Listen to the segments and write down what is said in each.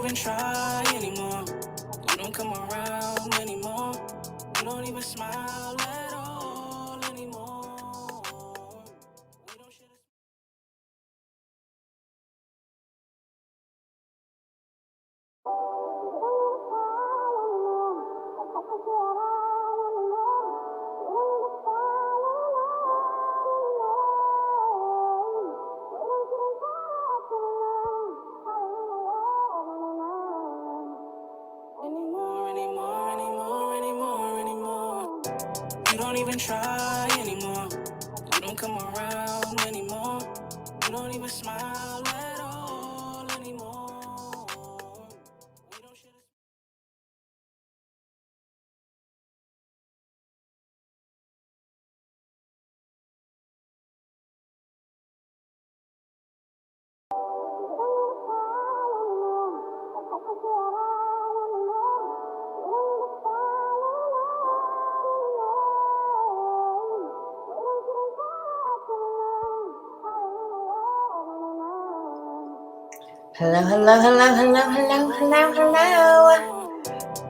even try anymore. You don't come around anymore. You don't even smile at all anymore. We don't share the anymore. You don't even try anymore. You don't come around anymore. You don't even smile at all anymore. We don't share the Hello, hello, hello, hello, hello, hello, hello.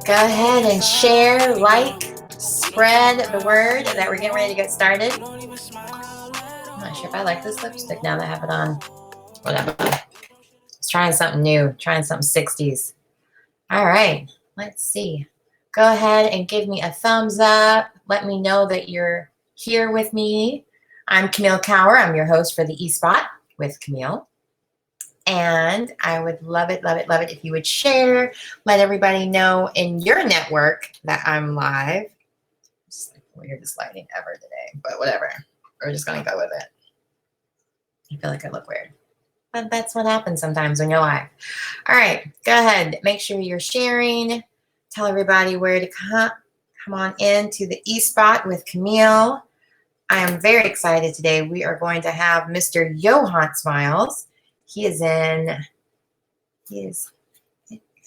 Go ahead and share, like, spread the word that we're getting ready to get started. I'm not sure if I like this lipstick now that I have it on. Whatever. It's trying something new, trying something 60s. All right, let's see. Go ahead and give me a thumbs up. Let me know that you're here with me. I'm Camille Cower. I'm your host for the E-Spot with Camille. And I would love it, love it, love it if you would share. Let everybody know in your network that I'm live. It's the weirdest lighting ever today, but whatever. We're just going to go with it. I feel like I look weird. But that's what happens sometimes when you're live. All right, go ahead. Make sure you're sharing. Tell everybody where to come on in to the E-Spot with Camille. I am very excited today. We are going to have Mr. Yohance Myles. He is going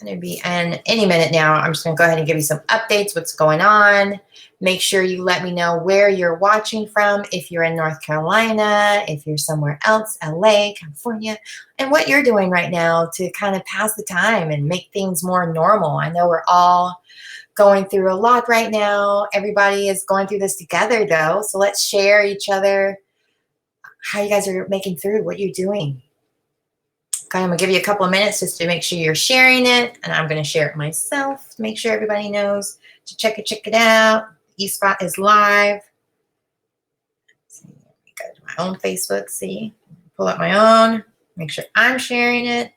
to be in any minute now. I'm just going to go ahead and give you some updates, what's going on. Make sure you let me know where you're watching from, if you're in North Carolina, if you're somewhere else, LA, California, and what you're doing right now to kind of pass the time and make things more normal. I know we're all going through a lot right now. Everybody is going through this together, though. So let's share each other how you guys are making through, what you're doing. Okay, I'm going to give you a couple of minutes just to make sure you're sharing it, and I'm going to share it myself to make sure everybody knows to check it out. E-Spot is live. Let's see, go to my own Facebook, see, pull up my own, make sure I'm sharing it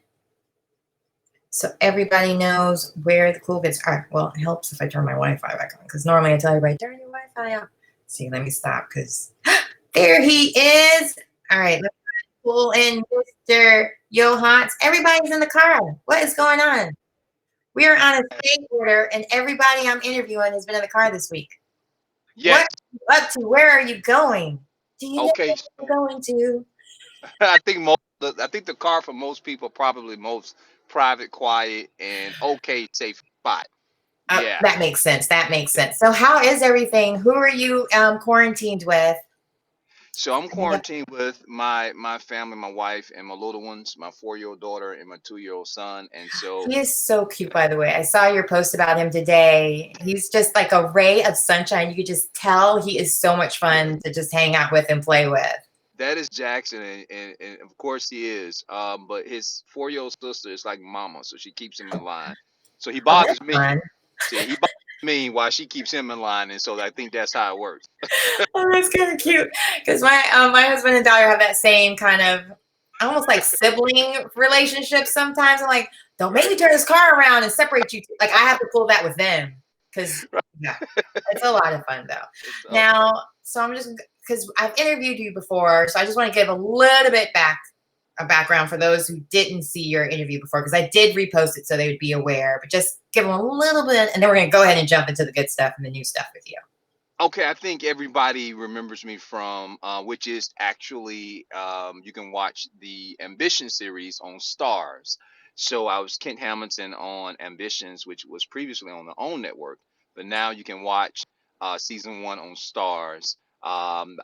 so everybody knows where the cool bits are. Well, it helps if I turn my Wi-Fi back on, because normally I tell everybody, turn your Wi-Fi on. See, let me stop, because there he is. All right, let's pull in Mr. Yohance. Everybody's in the car. What is going on? We are on a stay order, and everybody I'm interviewing has been in the car this week. Yes. What are you up to? Where are you going? Do you know Okay. where you're going to? I think the car for most people probably most private, quiet, and okay, safe spot. Yeah. That makes sense. That makes sense. So how is everything? Who are you quarantined with? So I'm quarantined with my family, my wife, and my little ones, my 4-year-old daughter and my 2-year-old son. And so He is so cute, by the way. I saw your post about him today. He's just like a ray of sunshine. You could just tell he is so much fun to just hang out with and play with. that is Jackson, and of course he is. But his 4-year-old sister is like mama, so she keeps him in line. So he Oh, that's bothers me. fun. See, he bothers me while she keeps him in line, and so I think that's how it works. Oh, that's kind of cute. Because my husband and daughter have that same kind of almost like sibling relationship sometimes. I'm like, don't make me turn this car around and separate you two. Like I have to pull that with them. Because yeah, it's a lot of fun though. Now, so I'm just because I've interviewed you before, so I just want to give a little bit a background for those who didn't see your interview before, because I did repost it so they would be aware, but just give them a little bit, and then we're going to go ahead and jump into the good stuff and the new stuff with you. Okay, I think everybody remembers me from, which is actually, you can watch the Ambition series on Stars. So I was Kent Hamilton on Ambitions, which was previously on the OWN network, but now you can watch season 1 on Stars. I'm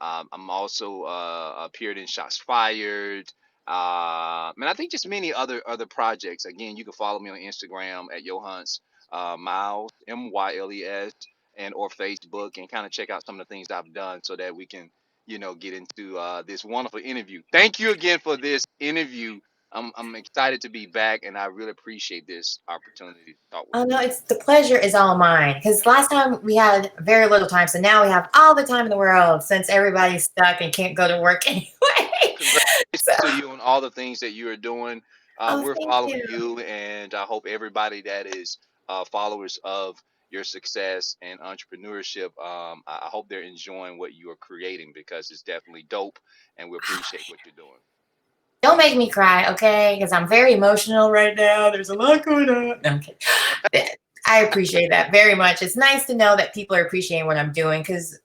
also appeared in Shots Fired. And I think just many other projects. Again, you can follow me on Instagram at Yohance Myles, Myles, and or Facebook, and kind of check out some of the things I've done so that we can, get into this wonderful interview. Thank you again for this interview. I'm excited to be back, and I really appreciate this opportunity to talk with Oh you. no, it's the pleasure is all mine. Because last time we had very little time, so now we have all the time in the world since everybody's stuck and can't go to work anyway. Congratulations So, to you on all the things that you are doing. oh, We're thank following you. you, and I hope everybody that is followers of your success and entrepreneurship, I hope they're enjoying what you are creating because it's definitely dope, and we appreciate what you're doing. Don't make me cry, okay? Because I'm very emotional right now. There's a lot going on. No, I'm kidding. I appreciate that very much. It's nice to know that people are appreciating what I'm doing because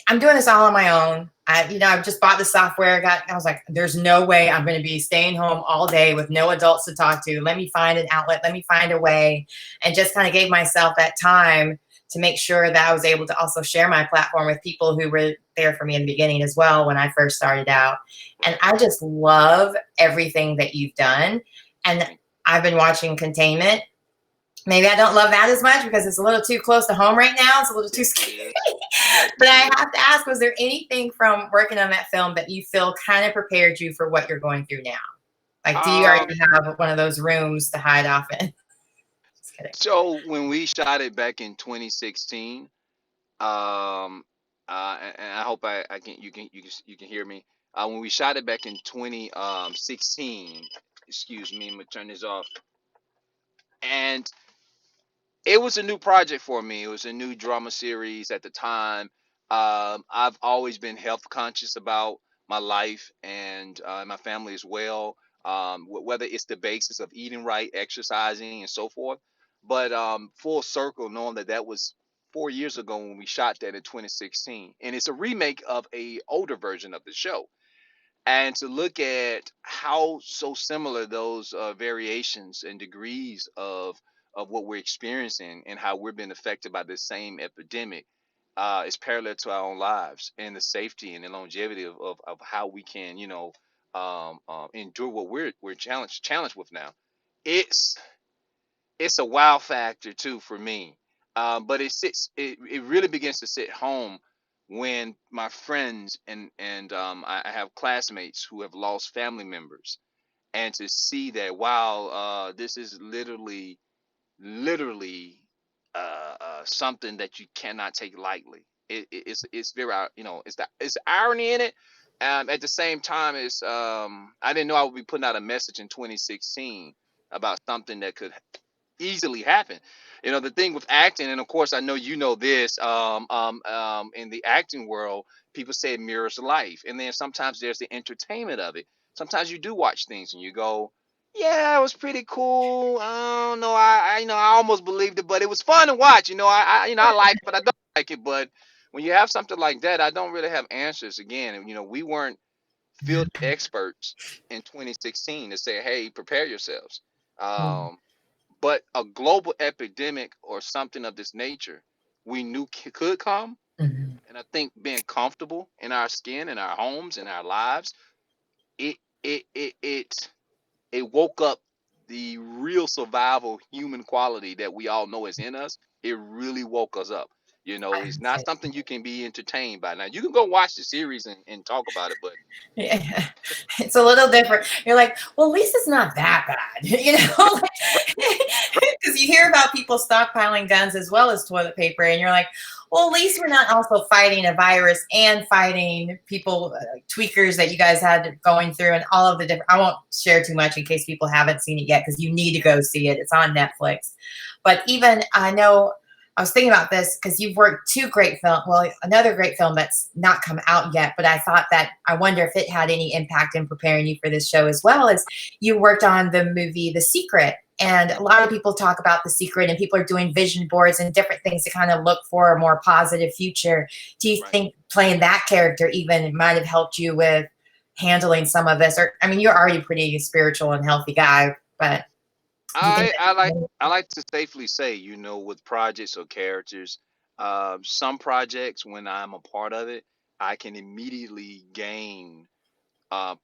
I'm doing this all on my own. I've just bought the software. I was like, there's no way I'm going to be staying home all day with no adults to talk to. Let me find an outlet. Let me find a way, and just kind of gave myself that time to make sure that I was able to also share my platform with people who were there for me in the beginning as well when I first started out. And I just love everything that you've done. And I've been watching Containment. Maybe I don't love that as much because it's a little too close to home right now. It's a little too scary. But I have to ask, was there anything from working on that film that you feel kind of prepared you for what you're going through now? Like, do you already have one of those rooms to hide off in? Just kidding. So when we shot it back in 2016, and I hope I can you can hear me. When we shot it back in 2016, excuse me, I'm gonna turn this off. And it was a new project for me. It was a new drama series at the time. I've always been health conscious about my life and my family as well. Whether it's the basis of eating right, exercising, and so forth. But full circle, knowing that that was 4 years ago when we shot that in 2016, and it's a remake of a older version of the show, and to look at how so similar those variations and degrees of what we're experiencing and how we're being affected by this same epidemic is parallel to our own lives and the safety and the longevity of how we can endure what we're challenged with now. It's it's a wow factor too for me. But it really begins to sit home when my friends and I have classmates who have lost family members, and to see that wow, this is literally something that you cannot take lightly. It's very it's the irony in it. At the same time, it's I didn't know I would be putting out a message in 2016 about something that could easily happen. The thing with acting, and of course, I know you know this. In the acting world, people say it mirrors life, and then sometimes there's the entertainment of it. Sometimes you do watch things and you go, "Yeah, it was pretty cool." I don't know. I almost believed it, but it was fun to watch. I like it, but I don't like it. But when you have something like that, I don't really have answers. Again, we weren't field experts in 2016 to say, "Hey, prepare yourselves." Um, but a global epidemic or something of this nature, we knew could come. Mhm. And I think being comfortable in our skin, in our homes, in our lives, it it it it it woke up the real survival human quality that we all know is in us. It really woke us up. I It's would not say something you can be entertained by. Now you can go watch the series and talk about it, but yeah. It's a little different. You're like, well, at least it's not that bad, because you hear about people stockpiling guns as well as toilet paper, and you're like, well, at least we're not also fighting a virus and fighting people, tweakers that you guys had going through, and all of the different. I won't share too much in case people haven't seen it yet, because you need to go see it. It's on Netflix. But even I know I was thinking about this because you've worked two great film. Well, another great film that's not come out yet, but I thought that I wonder if it had any impact in preparing you for this show as well. As you worked on the movie The Secret, and a lot of people talk about The Secret, and people are doing vision boards and different things to kind of look for a more positive future. Do you right. think playing that character even might have helped you with handling some of this? Or I mean, you're already a pretty spiritual and healthy guy, but do you think I I like that? I like to safely say, with projects or characters, some projects when I'm a part of it, I can immediately gain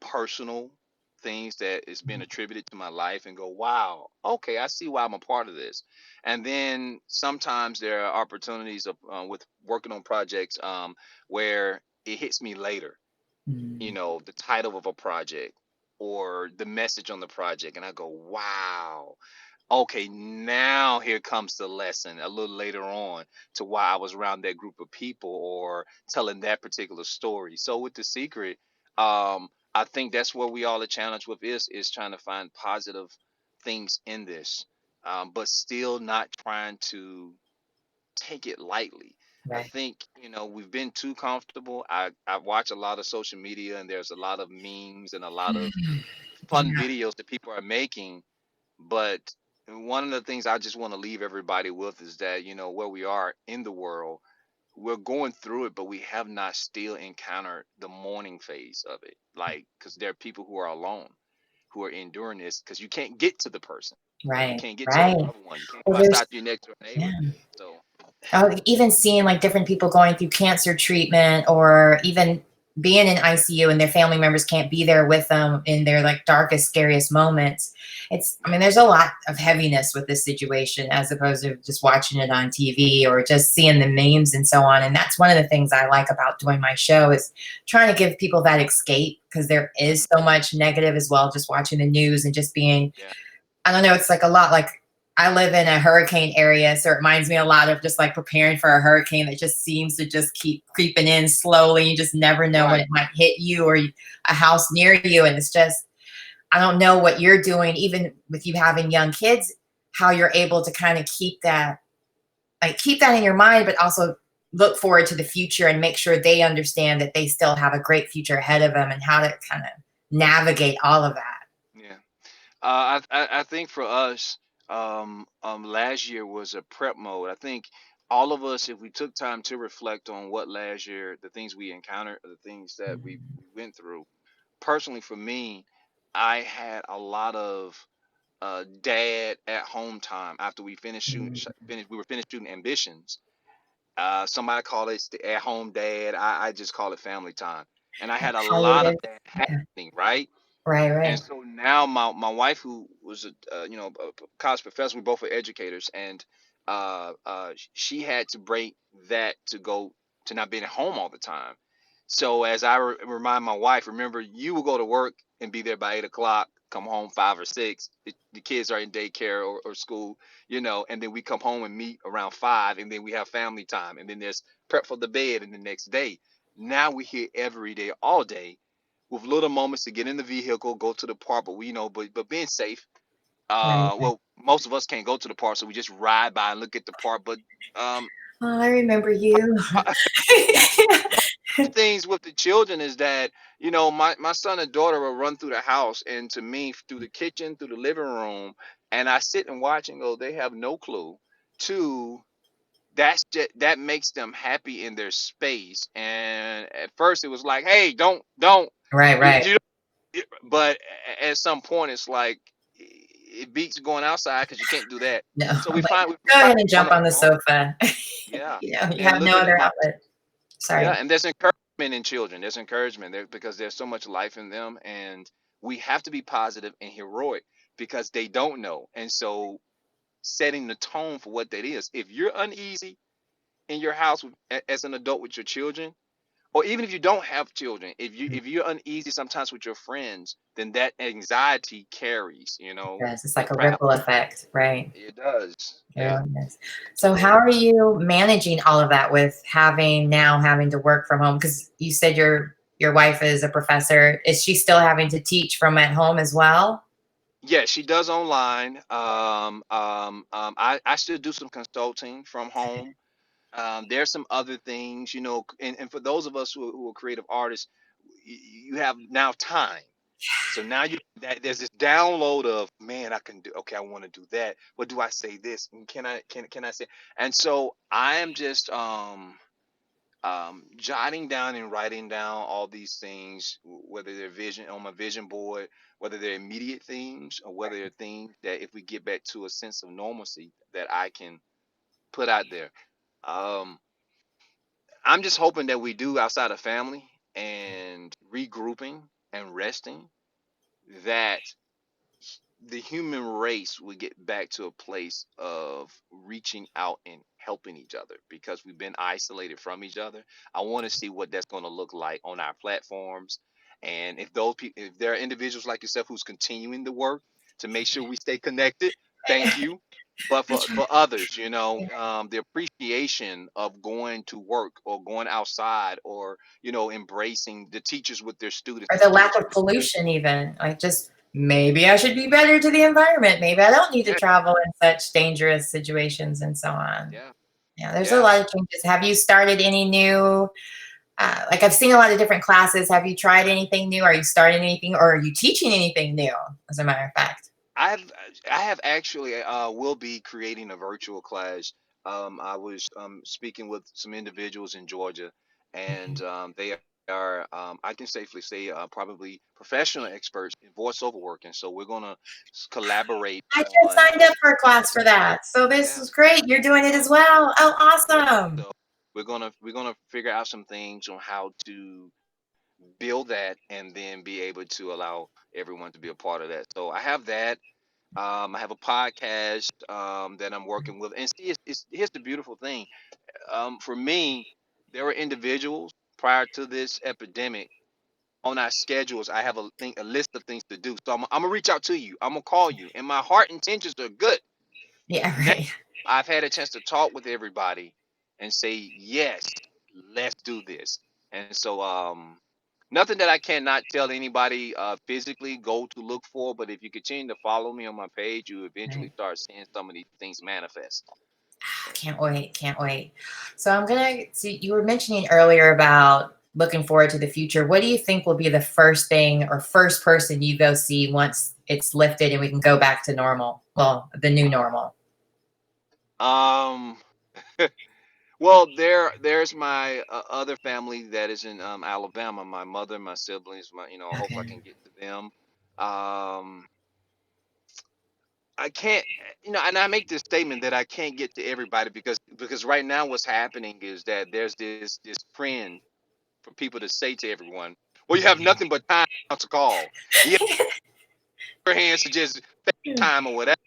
personal things that is being attributed to my life and go, wow, okay, I see why I'm a part of this. And then sometimes there are opportunities of with working on projects where it hits me later, Mm. the title of a project or the message on the project, and I go, wow, okay, now here comes the lesson a little later on to why I was around that group of people or telling that particular story. So with The Secret, I think that's where we all are challenged with is trying to find positive things in this, but still not trying to take it lightly. I Right. think, we've been too comfortable. I watch a lot of social media and there's a lot of memes and a lot of fun Yeah. videos that people are making, but one of the things I just want to leave everybody with is that, where we are in the world, we're going through it, but we have not still encountered the mourning phase of it. Like, because there are people who are alone, who are enduring this, because you can't get to the person. You Right. can't get to a Right. loved one. You can't Well, go there's outside to your next door yeah. neighbor. So, Even seeing like different people going through cancer treatment or even being in ICU and their family members can't be there with them in their like darkest, scariest moments. I mean, yeah, there's a lot of heaviness with this situation as opposed to just watching it on TV or just seeing the memes and so on. And that's one of the things I like about doing my show is trying to give people that escape because there is mhm, so much negative as well, just watching the news and just being yeah, I don't know. It's like a lot like I live in a hurricane area, so it reminds me a lot of just like preparing for a hurricane that just seems to just keep creeping in slowly. You just never know when right, it might hit you or a house near you. And it's just, I don't know what you're doing, even with you having young kids, how you're able to kind of keep that in your mind, but also look forward to the future and make sure they understand that they still have a great future ahead of them and how to kind of navigate all of that. yeah. I think for us, last year was a prep mode. I think all of us, if we took time to reflect on what last year, the things we encountered, or the things that we went through. Personally, for me, I had a lot of dad at home time after we finished shooting. Mm. We were finished shooting Ambitions. Somebody call it the at home dad. I just call it family time. And I had a lot of Palliative. that Yeah. happening, right? Right, And right. so now my wife, who was a college professor, we both were educators, and she had to break that to go to not being at home all the time. So as I remind my wife, remember, you will go to work and be there by 8 o'clock, come home 5 or 6. The kids are in daycare or school, and then we come home and meet around 5, and then we have family time, and then there's prep for the bed and the next day. Now we're here every day, all day, with little moments to get in the vehicle, go to the park, but but being safe. Right. Well, most of us can't go to the park, so we just ride by and look at the park. But um, Oh, I remember you. things with the children is that my son and daughter will run through the house and to me through the kitchen, through the living room, and I sit and watch and go, they have no clue. To that makes them happy in their space. And at first it was like, hey, don't Right, you, right. you but at some point it's like it beats going outside because you can't do that. No, So I'm like, we go find ahead and on jump our on the own. sofa. Yeah, You and have no looking at other my outlet. yeah, Sorry. and there's encouragement in children. There's encouragement there because there's so much life in them, and we have to be positive and heroic because they don't know. And so setting the tone for what that is. If you're uneasy in your house as an adult with your children, or even if you don't have children, if you're uneasy sometimes with your friends, then that anxiety carries, Yes, it's and like a perhaps ripple effect, right? it does. It Yeah. really is. So how are you managing all of that with having to work from home? Because you said your wife is a professor. Is she still having to teach from at home as well? Yeah, she does online. I still do some consulting from home. There's some other things, and for those of us who are creative artists, you have now time. So now there's this download of, man, I can do, okay, I want to do that. What do I say this? And can I say? And so I am just jotting down and writing down all these things, whether they're vision on my vision board, whether they're immediate things or whether they're things that if we get back to a sense of normalcy that I can put out there. Um, I'm just hoping that we do outside of family and regrouping and resting. that the human race would get back to a place of reaching out and helping each other, because we've been isolated from each other. I want to see what that's going to look like on our platforms. And if those people, if there are individuals like yourself who's continuing the work to make sure we stay connected, thank you. But for others, the appreciation of going to work or going outside, or embracing the teachers with their students, Or the the students lack with of the students. pollution, even like just maybe I should be better to the environment. Maybe I don't need to Yeah, travel in such dangerous situations and so on. yeah, Yeah, there's a yeah. lot of changes. Have you started any new? Like I've seen a lot of different classes. Have you tried anything new? Are you starting anything, or are you teaching anything new? As a matter of fact. I've I have actually will be creating a virtual class. I was speaking with some individuals in Georgia, and they are I can safely say probably professional experts in voiceover work, and so we're gonna collaborate I just on signed up for a class for that. So this yeah. is great. You're doing it as So well. Oh, yeah, awesome. so we're gonna figure out some things on how to build that, and then be able to allow everyone to be a part of that. So I have that. I have a podcast that I'm working with, and see, here's the beautiful thing. For me, there were individuals prior to this epidemic on our schedules. I have a list of things to do. So I'm gonna reach out to you. I'm gonna call you, and my heart intentions are good. Yeah, Now right. I've had a chance to talk with everybody and say yes, let's do this. And so nothing that I cannot tell anybody physically go to look for, but if you continue to follow me on my page, you eventually Right. start seeing some of these things manifest. So, Can't wait. Can't wait. So I'm gonna see. You were mentioning earlier about looking forward to the future. What do you think will be the first thing or first person you go see once it's lifted and we can go back to normal? Well, the new normal. um, well, there's my other family that is in Alabama. My mother, my siblings, I hope I Okay. can get to them. Um, I can't, and I make this statement that I can't get to everybody, because right now what's happening is that there's this trend for people to say to everyone, "Well, you have nothing but time to call. You have your hands to just FaceTime or whatever,"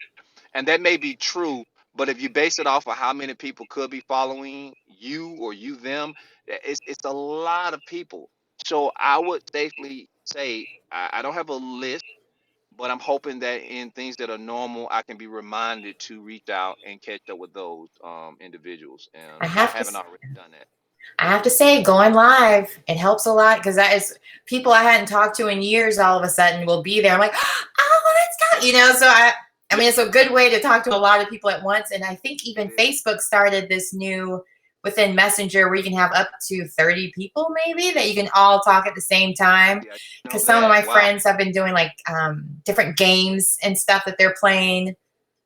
and that may be true. But if you base it off of how many people could be following you, or you them, it's a lot of people. So I would safely say I don't have a list, but I'm hoping that in things that are normal, I can be reminded to reach out and catch up with those individuals, I if I have to. haven't already done that. I have to say, going live, it helps a lot because that is people I hadn't talked to in years. All of a sudden, will be there. I'm like, oh, let's go. So I mean, it's a good way to talk to a lot of people at once. And I think It even is. Facebook started this new within Messenger where you can have up to 30 people, maybe that you can all talk at the same time. Yeah, you know Because some of that. my Wow. friends have been doing like different games and stuff that they're playing.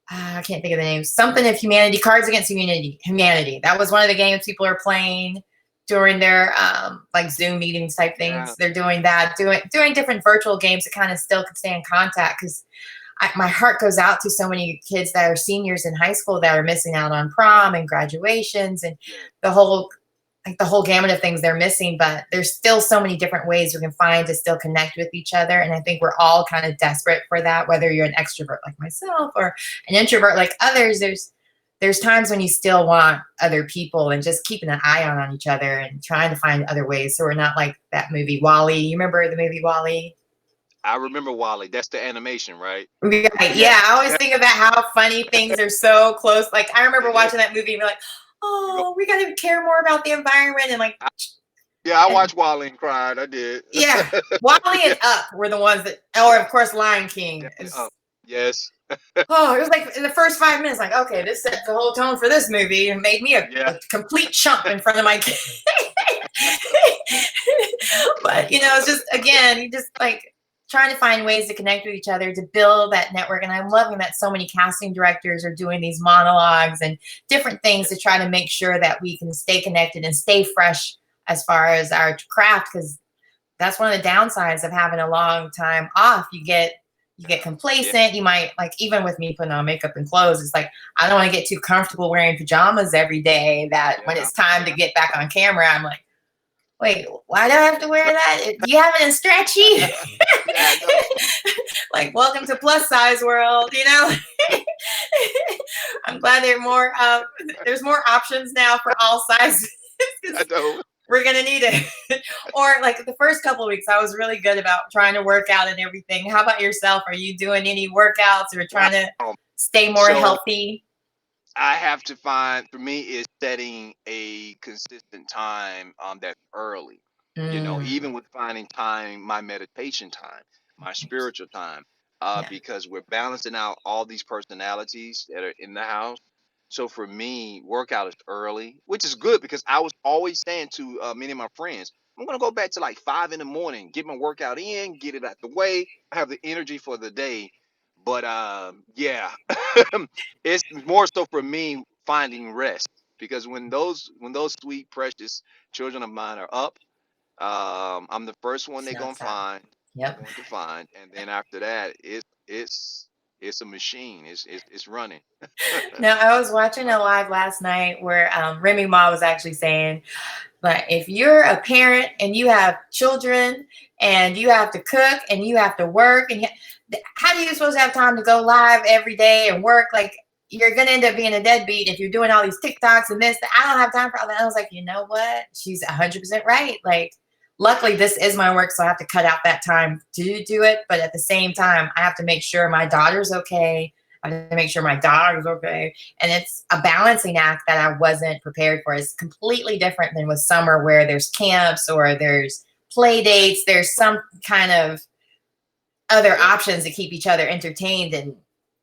I can't think of the name. Something of Humanity, Cards Against Humanity. Humanity. That was one of the games people are playing during their like Zoom meetings type Yeah. things. They're doing that, doing different virtual games that kind of still could stay in contact. Because my heart goes out to so many kids that are seniors in high school that are missing out on prom and graduations and Yeah. the whole the whole gamut of things they're missing. But there's still so many different ways we can find to still connect with each other. And I think we're all kind of desperate for that, whether you're an extrovert like myself or an introvert like others. There's times when you still want other people and just keeping an eye on each other and trying to find other ways. So we're not like that movie Wall-E. You remember the movie Wall-E? I remember Wally. That's the animation, right? Right. Yeah. Yeah. I always think about how funny things are so close. Like I remember Yeah. watching that movie and be like, You go. oh, we got to care more about the environment and like, I, yeah, I and watched Wally and cried. I did. yeah, Wall-E Yeah. and Up were the ones that, or of course, Lion King Definitely is. up. Yes. Oh, it was like in the first 5 minutes, like, okay, this set the whole tone for this movie and made me a Yeah. complete chump in front of my kid. But it's just again, you just like trying to find ways to connect with each other to build that network. And I'm loving that so many casting directors are doing these monologues and different things to try to make sure that we can stay connected and stay fresh as far as our craft, because that's one of the downsides of having a long time off. You get Yeah. complacent. You might, like, even with me putting on makeup and clothes, it's like I don't want to get too comfortable wearing pajamas every day, that when Yeah. it's time to get back on camera, I'm like, wait, why do I have to wear that? Do you have it in stretchy? Yeah, I know. Like, welcome to plus size world, you know? I'm glad there's more options now for all sizes. I know. We're gonna need it. Or like the first couple of weeks, I was really good about trying to work out and everything. How about yourself? Are you doing any workouts or trying to Wow. stay more So healthy? I have to find, for me, is setting a consistent time that's early. Even with finding time, my meditation time, my spiritual time, Yeah. because we're balancing out all these personalities that are in the house. So for me, workout is early, which is good because I was always saying to many of my friends, I'm gonna go back to like 5 in the morning, get my workout in, get it out the way. I have the energy for the day. But yeah, it's more so for me finding rest because when those sweet precious children of mine are up, I'm the first one It's they're gonna nonstop. find, Yep. going to find, and then after that, it's a machine. It's running. Now, I was watching a live last night where Remy Ma was actually saying, but if you're a parent and you have children and you have to cook and you have to work, and how do you supposed to have time to go live every day and work? Like, you're going to end up being a deadbeat if you're doing all these TikToks and this. I don't have time for all that. I was like, you know what? She's 100% right. Like, luckily, this is my work, so I have to cut out that time to do it. But at the same time, I have to make sure my daughter's okay. I have to make sure my dog is okay. And it's a balancing act that I wasn't prepared for. It's completely different than with summer where there's camps or there's play dates. There's some kind of other Yep. options to keep each other entertained and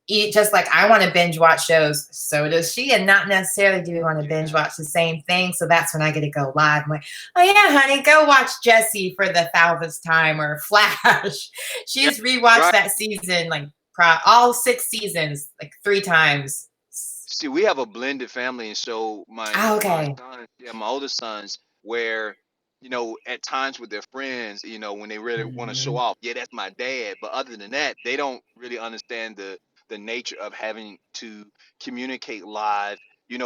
eat. Just like I want to binge watch shows, so does she, and not necessarily do we want to binge Yeah. watch the same thing. So that's when I get to go live. I'm like, oh yeah, honey, go watch Jessie for the 1000th time, or Flash. Yep. She's rewatched Right. that season like all 6 seasons like 3 times. See, we have a blended family, and so Oh, my okay. son, yeah, my oldest sons, where at times with their friends, when they really want to show Mhm. off, yeah, that's my dad. But other than that, they don't really understand the nature of having to communicate live,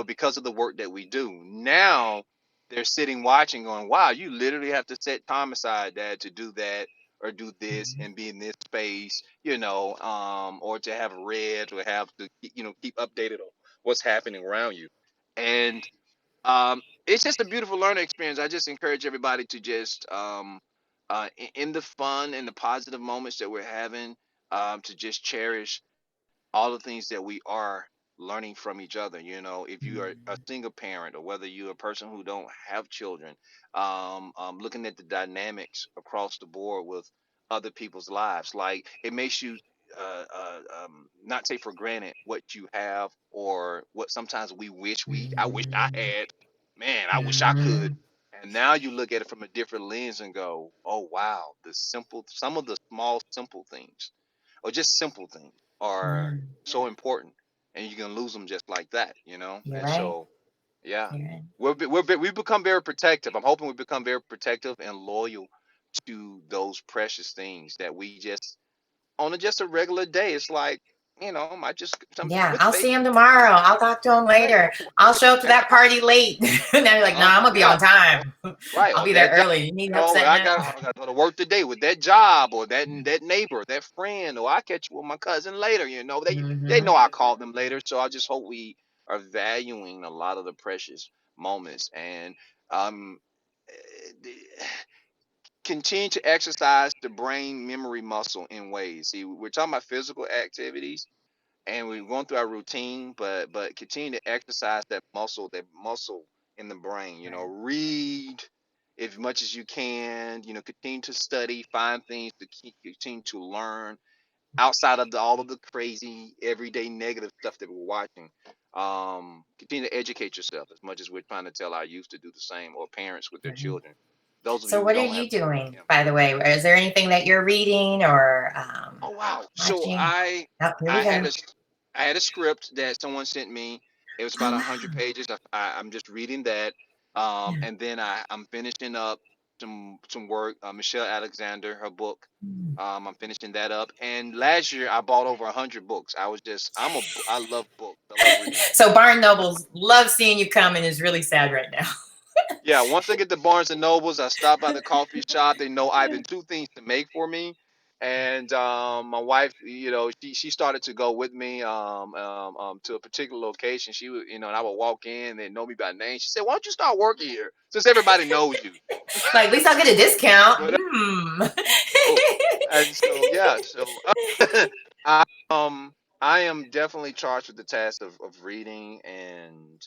because of the work that we do. Now they're sitting watching, going, "Wow, you literally have to set time aside, Dad, to do that." Or do this and be in this space, or to have read or have to, keep updated on what's happening around you. And it's just a beautiful learning experience. I just encourage everybody to just, in the fun and the positive moments that we're having, to just cherish all the things that we are learning from each other. If you are a single parent or whether you're a person who don't have children, looking at the dynamics across the board with other people's lives, like it makes you not take for granted what you have or what sometimes we wish I wish I had. Man, I wish I could. Mhm. And now you look at it from a different lens and go, oh wow, some of the small simple things or just simple things are Mhm. so important, and you can lose them just like that. You're And right. so, yeah, You're right. we've become very protective. I'm hoping we become very protective and loyal to those precious things that we just on just a regular day. It's like I just some Yeah, with I'll faith. see him tomorrow. I'll talk to him Right, later. I'll show up to that's that party late. And they're like, no, I'm gonna be yeah, on time. right. I'll Or be there that job. early. You need help setting I up? got to go to work today with that job or that neighbor, that friend, or I catch you with my cousin later. They Mm-hmm. know I called them later, so I just hope we are valuing a lot of the precious moments and um continue to exercise the brain memory muscle in ways. See, we're talking about physical activities and we're going through our routine, but continue to exercise that muscle in the brain. Read as much as you can. Continue to study, find things to continue to learn outside of all of the crazy everyday negative stuff that we're watching. Continue to educate yourself as much as we're trying to tell our youth to do the same, or parents with their children. Those of So you who what are don't have you children, doing, yeah. by the way? Is there anything that you're reading or Oh wow! So watching? I Oh, here we I had go. a I had a script that someone sent me. It was Oh about 100 wow. pages. I'm just reading that, Yeah. and then I'm finishing up some work. Michelle Alexander, her book. Mm. I'm finishing that up. And last year I bought over 100 books. I love books. I love reading. So Barnes Nobles love seeing you come and is really sad right now. Yeah, once I get to Barnes and Nobles, I stop by the coffee shop. They know either two things to make for me, and my wife, she started to go with me to a particular location. She would, and I would walk in. They know me by name. She said, "Why don't you start working here since everybody knows you?" Like, at least I'll get a discount. But oh, and so yeah, so I I am definitely charged with the task of reading and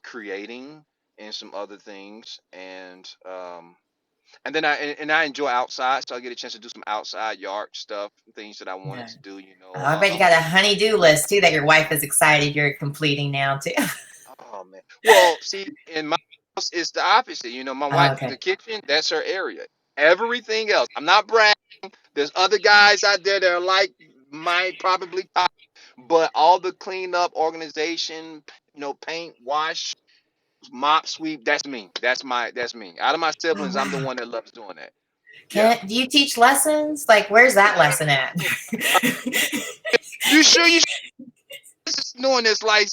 creating and some other things and then I enjoy outside, so I get a chance to do some outside yard stuff, things that I wanted Yeah. to do. Oh, I bet you got a honey-do list too that your wife is excited you're completing now too. Oh man. Well, see, in my house, it's the opposite. My Oh, wife, the okay. kitchen, that's her area. Everything else, I'm not bragging. There's other guys out there that are like my probably top, but all the cleanup, organization, paint, wash, mop, sweep, that's me. That's me. Out of my Oh siblings, I'm the wow. one that loves doing that. Yeah. Do you teach lessons? Like, where's that lesson at? You sure you should doing this? Like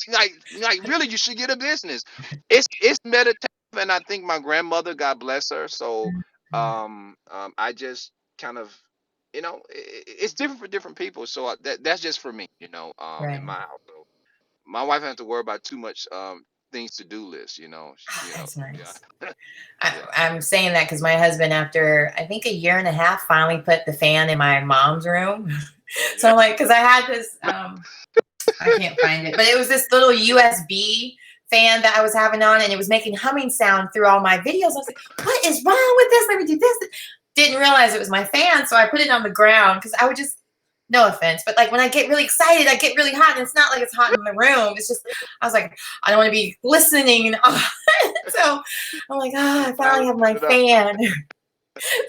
really, you should get a business. It's meditative, and I think my grandmother, God bless her. So, I just kind of, it's different for different people. So that's just for me, in Right. my house. So my wife has to worry about too much things to do list. Oh, that's Yeah, nice. yeah. I'm saying that because my husband, after I think a year and a half, finally put the fan in my mom's room. So Yeah. I'm like, because I had this, I can't find it, but it was this little USB fan that I was having on, and it was making humming sound through all my videos. I was like, what is wrong with this? Let me do this. Didn't realize it was my fan, so I put it on the ground because I would just, no offense, but like when I get really excited, I get really hot, and it's not like it's hot in the room. It's just, I was like, I don't want to be listening. So I'm like, I Gotta finally have turn my it up. fan.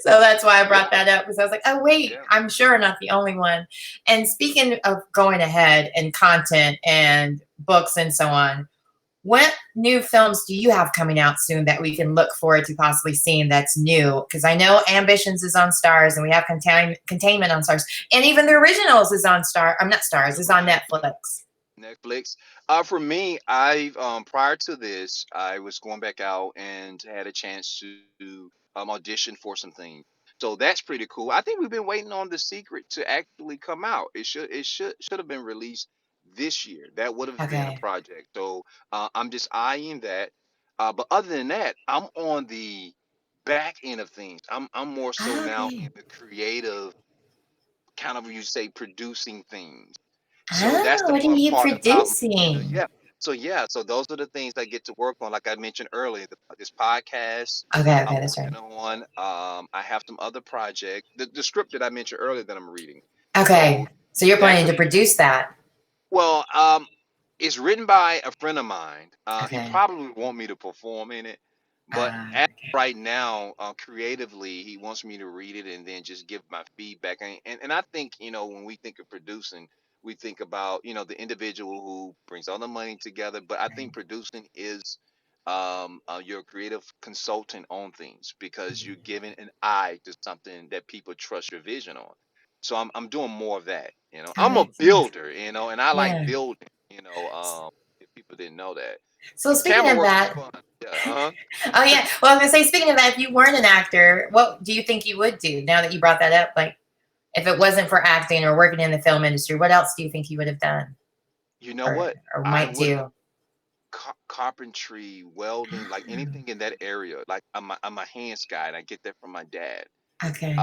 So that's why I Yeah, brought that up, because I was like, oh, wait, yeah. I'm sure I'm not the only one. And speaking of going ahead and content and books and so on, what new films do you have coming out soon that we can look forward to possibly seeing that's new? Because I know Ambitions is on Stars, and we have Containment on Stars, and even the originals is on Star. I'm not Stars, is on Netflix. Netflix. For me, I prior to this, I was going back out and had a chance to audition for some things. So that's pretty cool. I think we've been waiting on The Secret to actually come out. It should have been released this year. That would have been a Okay. project. So I'm just eyeing that. But other than that, I'm on the back end of things. I'm more so now in Okay. the creative kind of, you say, producing things. So that's Oh, the what are fun you part about producing? yeah. So those are the things I get to work on. Like I mentioned earlier, this podcast Okay, I'm okay, that's right. working on. I have some other project, the script that I mentioned earlier that I'm reading. Okay, So so you're that's planning a to produce that. well, it's written by a friend of mine. He Okay. probably would want me to perform in it, but as Okay. right now, creatively, he wants me to read it and then just give my feedback. And I think, when we think of producing, we think about, the individual who brings all the money together. But I think producing is you're a creative consultant on things because you're giving an eye to something that people trust your vision on. So I'm doing more of that. Oh, I'm a that's nice. builder, and I like Yeah. building. If people didn't know that, So speaking camera of work is that, fun. Yeah. Uh-huh. oh yeah. Well, I'm gonna say, speaking of that, if you weren't an actor, what do you think you would do now that you brought that up? Like, if it wasn't for acting or working in the film industry, what else do you think you would have done You know or what? or I might would do? carpentry, welding, like anything in that area. Like I'm a hands guy, and I get that from my dad. Okay.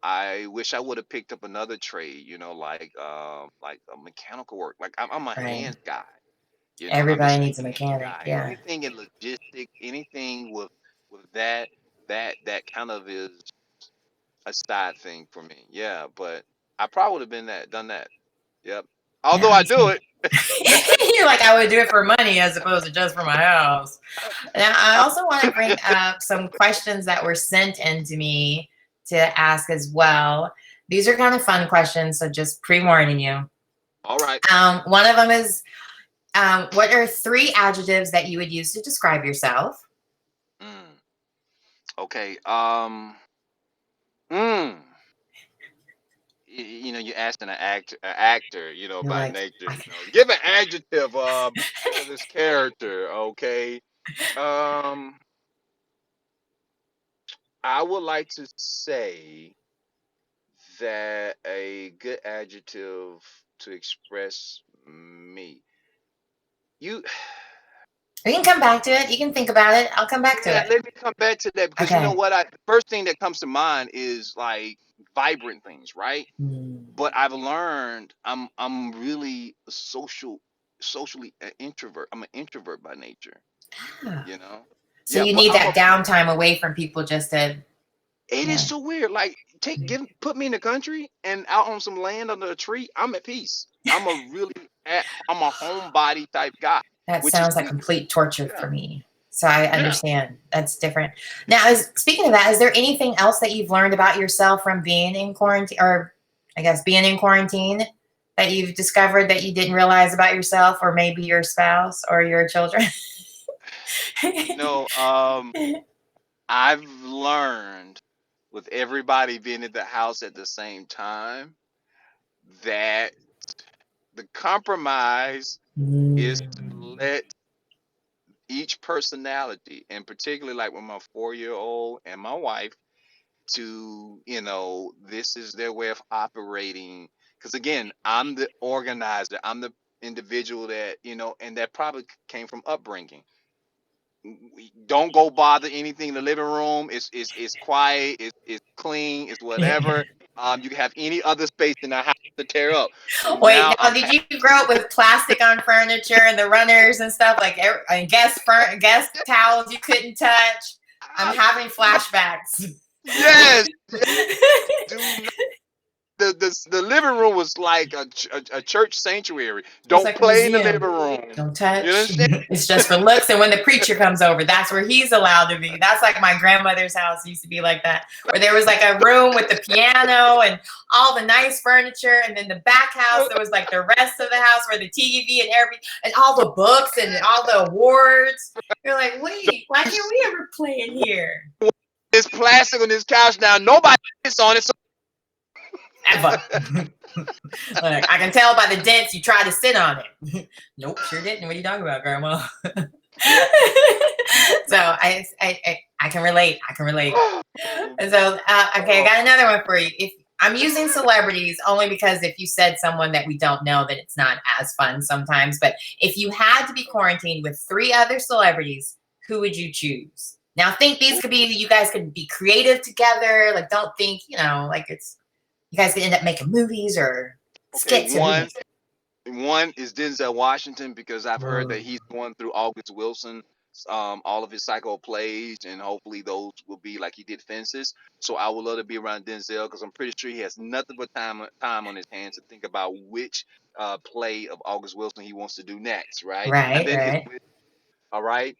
I wish I would have picked up another trade. Like a mechanical work. Like I'm a Right. hands guy. I'm Everybody just a needs a hands mechanic. guy. Yeah. Anything in logistics, anything with that kind of is a side thing for me. Yeah, but I probably would have done that. Yep. Although Yeah. I do it. You're like, I would do it for money as opposed to just for my house. Now, I I- also want to bring up some questions that were sent in to me to ask as well. These are kind of fun questions, so just pre-warning you. All right. One of them is, what are three adjectives that you would use to describe yourself? Mm, okay. Mm, you're asking an actor, You're by like, nature, give an adjective to this character. Okay. Um, I would like to say that a good adjective to express me. You, We can come back to it. You can think about it. I'll come back to yeah, it. let me come back to that because you know Okay. what? The first thing that comes to mind is like vibrant things, right? Hmm. But I've learned I'm really a socially an introvert. I'm an introvert by nature, Ah. you know. So Yeah, you but need I'm a that downtime away from people just to, it is yeah. so weird. Like put me in the country and out on some land under a tree, I'm at peace. I'm a homebody type guy, That which is sounds like good. complete torture Yeah. for me. So I Yeah. understand. That's different. Now, speaking of that, is there anything else that you've learned about yourself from being in quarantine, or I guess being in quarantine, that you've discovered that you didn't realize about yourself, or maybe your spouse or your children? You know, I've learned with everybody being at the house at the same time that the compromise is to Mm. let each personality, and particularly like with my 4-year old and my wife, to, this is their way of operating. Because again, I'm the organizer, I'm the individual that, and that probably came from upbringing. We don't go bother anything in the living room. It's quiet. It's clean. It's whatever. You can have any other space in the house to tear up. So Wait, now now I'm did you grow up with plastic on furniture and the runners and stuff like guest towels you couldn't touch? I'm having flashbacks. yes, do the living room was like a church sanctuary. It's Don't like a play in the museum. living room. Don't You touch. understand? It's just for looks. And when the preacher comes over, that's where he's allowed to be. That's like my grandmother's house used to be like that, where there was like a room with the piano and all the nice furniture. And then the back house, there was like the rest of the house where the TV and all the books and all the awards. You're like, wait, why can't we ever play in here? It's plastic on this couch now. Nobody sits on it. So Ever. Like, I can tell by the dents you tried to sit on it. Nope, sure didn't. What are you talking about, Grandma? So I can relate. I can relate. And so okay, I got another one for you. If I'm using celebrities only because if you said someone that we don't know, then it's not as fun sometimes. But if you had to be quarantined with 3 other celebrities, who would you choose? Now think these could be, you guys could be creative together. Like don't think, like it's, you guys could end up making movies or okay, skits or who knows. one is Denzel Washington because I've heard that Whoa. he's going through August Wilson, all of his psycho plays, and hopefully those will be like he did Fences. So I would love to be around Denzel because I'm pretty sure he has nothing but time on his hands to think about which play of August Wilson he wants to do next, right? And Right, then right. all right.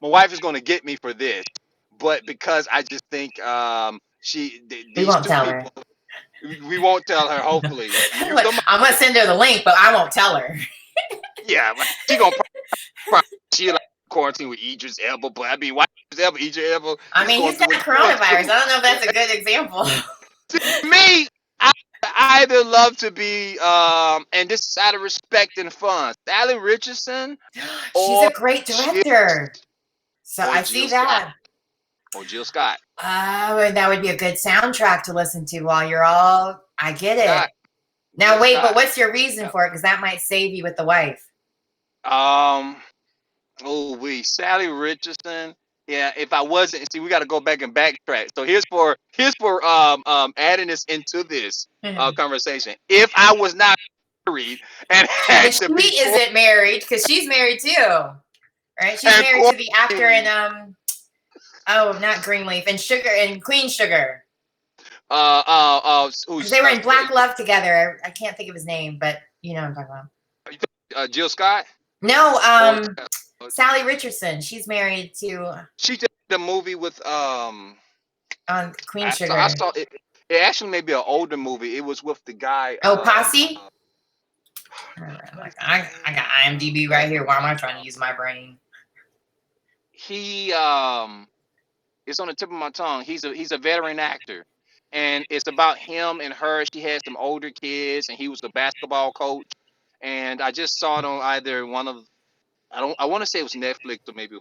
My wife is going to get me for this, but because I just think We these won't two tell her. people, we won't tell her. Hopefully, Look, I'm gonna send her the link, but I won't tell her. yeah, like, she gonna probably she like quarantine with Idris Elba, but I mean, why Idris Elba I is mean, going he's through got what he's going coronavirus. through. I don't know if that's a good example. Me, I either love to be and this is out of respect and fun, Sally Richardson She's or a great Jill director. So or I see Jill Scott that. or Jill Scott. Oh, and that would be a good soundtrack to listen to while you're all. I get Scott, it. Now, Jill wait, but Scott. what's your reason Yeah. for it? Because that might save you with the wife. Um. Oh, Sally Richardson. Yeah. If I wasn't, see, we got to go back and backtrack. So here's for adding this into this And conversation. If I was not married and had to she be isn't married because she's married too, right? She's and married to the actor in quarantined, oh, not Greenleaf and Sugar and Queen Sugar. Because who's they were in Black Love together. I can't think of his name, but you know what I'm talking about. Jill Scott No, or Sally Richardson. She's married to she did the movie with Queen I Sugar. saw it. It actually may be an older movie. It was with the guy. Oh, Posse. What's his I got IMDb name? right here. Why am I trying to use my brain? He it's on the tip of my tongue. He's a veteran actor, and it's about him and her. She had some older kids, and he was a basketball coach. And I just saw it on either one of I want to say it was Netflix or maybe